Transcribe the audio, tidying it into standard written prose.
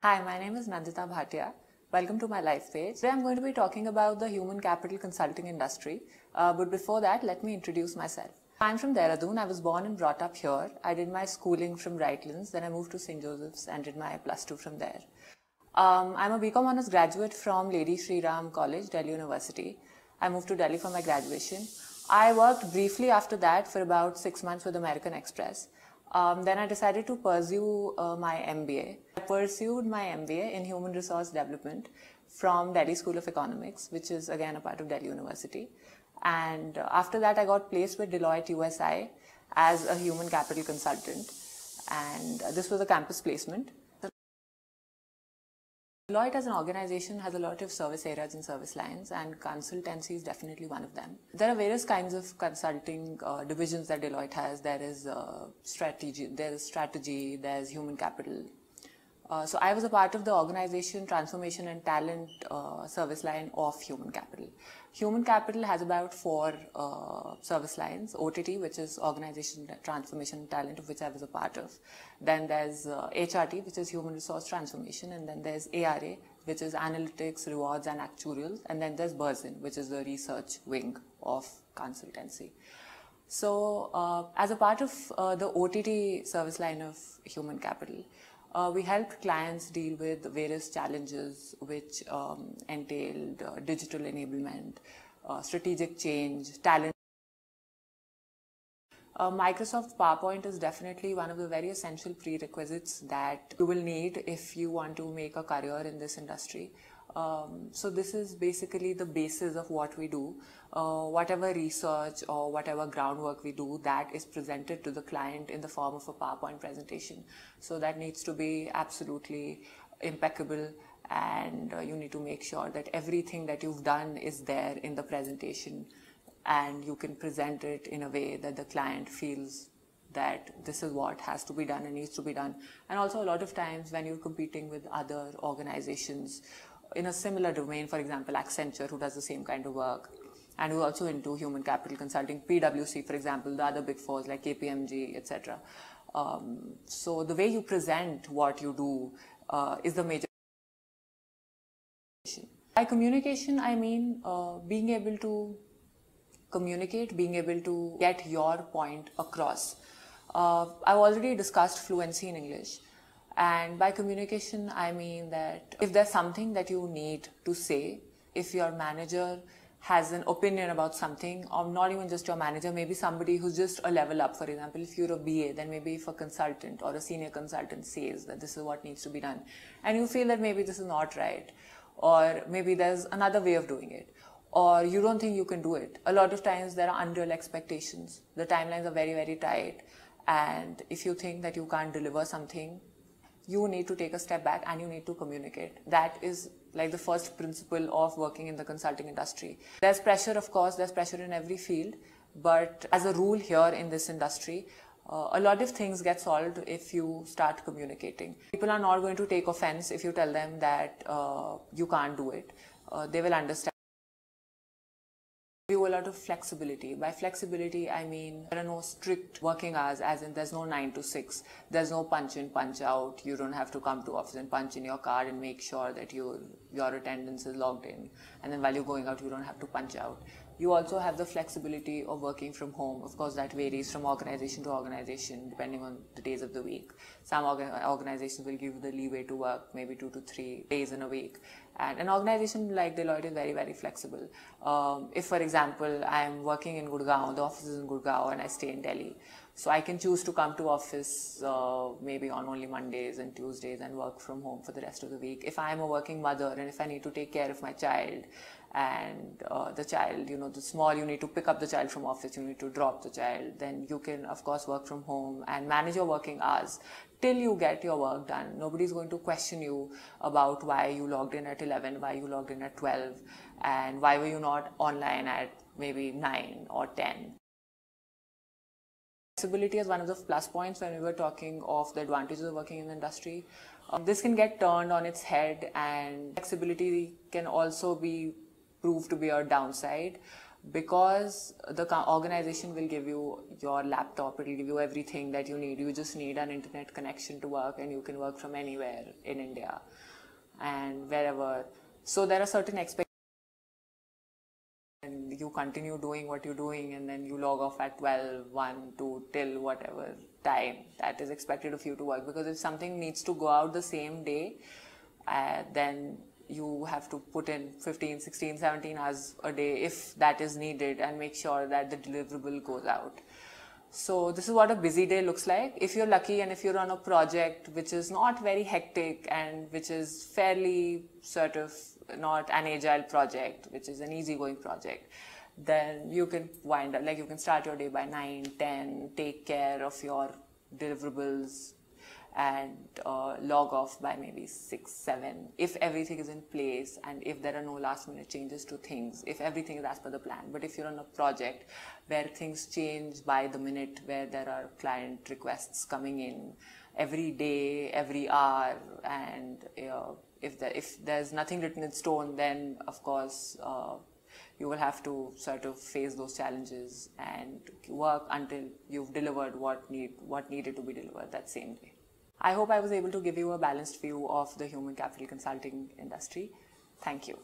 Hi, my name is Nanditaa Bhatia. Welcome to my LifePage. Today I'm going to be talking about the human capital consulting industry. But before that, let me introduce myself. I'm from Dehradun. I was born and brought up here. I did my schooling from Rightlands. Then I moved to St. Joseph's and did my +2 from there. I'm a BCom Honours graduate from Lady Shri Ram College, Delhi University. I moved to Delhi for my graduation. I worked briefly after that for about 6 months with American Express. Then I decided to pursue my MBA. I pursued my MBA in Human Resource Development from Delhi School of Economics, which is again a part of Delhi University. And after that, I got placed with Deloitte USI as a human capital consultant. And this was a campus placement. Deloitte as an organization has a lot of service areas and service lines, and consultancy is definitely one of them. There are various kinds of consulting divisions that Deloitte has. There is strategy, there's human capital. So I was a part of the organization, transformation and talent service line of human capital. Human capital has about 4 service lines: OTT, which is organization transformation and talent, of which I was a part of. Then there's HRT, which is human resource transformation, and then there's ARA, which is analytics, rewards and actuarials, and then there's BERSIN, which is the research wing of consultancy. So as a part of the OTT service line of human capital, we helped clients deal with various challenges which entailed digital enablement, strategic change, talent. Microsoft PowerPoint is definitely one of the very essential prerequisites that you will need if you want to make a career in this industry. So this is basically the basis of what we do. Whatever research or whatever groundwork we do, that is presented to the client in the form of a PowerPoint presentation. So that needs to be absolutely impeccable, and you need to make sure that everything that you've done is there in the presentation, and you can present it in a way that the client feels that this is what has to be done and needs to be done. And also a lot of times when you're competing with other organizations in a similar domain, for example, Accenture, who does the same kind of work, and who also into human capital consulting, PwC, for example, the other big fours like KPMG, etc. So the way you present what you do is the major. By communication, I mean being able to communicate, being able to get your point across. I've already discussed fluency in English. And by communication, I mean that if there's something that you need to say, if your manager has an opinion about something, or not even just your manager, maybe somebody who's just a level up, for example, if you're a BA, then maybe if a consultant or a senior consultant says that this is what needs to be done, and you feel that maybe this is not right, or maybe there's another way of doing it, or you don't think you can do it. A lot of times there are unreal expectations. The timelines are very, very tight. And if you think that you can't deliver something, you need to take a step back and you need to communicate. That is like the first principle of working in the consulting industry. There's pressure, of course, there's pressure in every field, but as a rule here in this industry, a lot of things get solved if you start communicating. People are not going to take offense if you tell them that you can't do it. They will understand. You a lot of flexibility. By flexibility, I mean there are no strict working hours, as in there's no 9 to 6. There's no punch in, punch out. You don't have to come to office and punch in your card and make sure that your attendance is logged in. And then while you're going out, you don't have to punch out. You also have the flexibility of working from home. Of course, that varies from organization to organization, depending on the days of the week. Some organizations will give you the leeway to work maybe 2 to 3 days in a week. And an organization like Deloitte is very, very flexible. If, for example, I'm working in Gurgaon, the office is in Gurgaon, and I stay in Delhi, so I can choose to come to office maybe on only Mondays and Tuesdays and work from home for the rest of the week. If I'm a working mother and if I need to take care of my child, and the child, the small, you need to pick up the child from office, you need to drop the child, then you can, of course, work from home and manage your working hours till you get your work done. Nobody's going to question you about why you logged in at 11, why you logged in at 12, and why were you not online at maybe 9 or 10. Flexibility is one of the plus points when we were talking of the advantages of working in the industry. This can get turned on its head, and flexibility can also be proved to be a downside. because the organization will give you your laptop, it will give you everything that you need. You just need an internet connection to work, and you can work from anywhere in India and wherever. So there are certain expectations, and you continue doing what you're doing, and then you log off at 12, 1, 2, till whatever time that is expected of you to work. Because if something needs to go out the same day, then you have to put in 15, 16, 17 hours a day if that is needed, and make sure that the deliverable goes out. So this is what a busy day looks like. If you're lucky and if you're on a project which is not very hectic and which is fairly sort of not an agile project, which is an easygoing project, then you can wind up, like you can start your day by 9, 10, take care of your deliverables, and log off by maybe 6, 7 if everything is in place and if there are no last minute changes to things, if everything is as per the plan. But if you're on a project where things change by the minute, where there are client requests coming in every day, every hour, and if there's nothing written in stone, then of course you will have to sort of face those challenges and work until you've delivered what needed to be delivered that same day. I hope I was able to give you a balanced view of the human capital consulting industry. Thank you.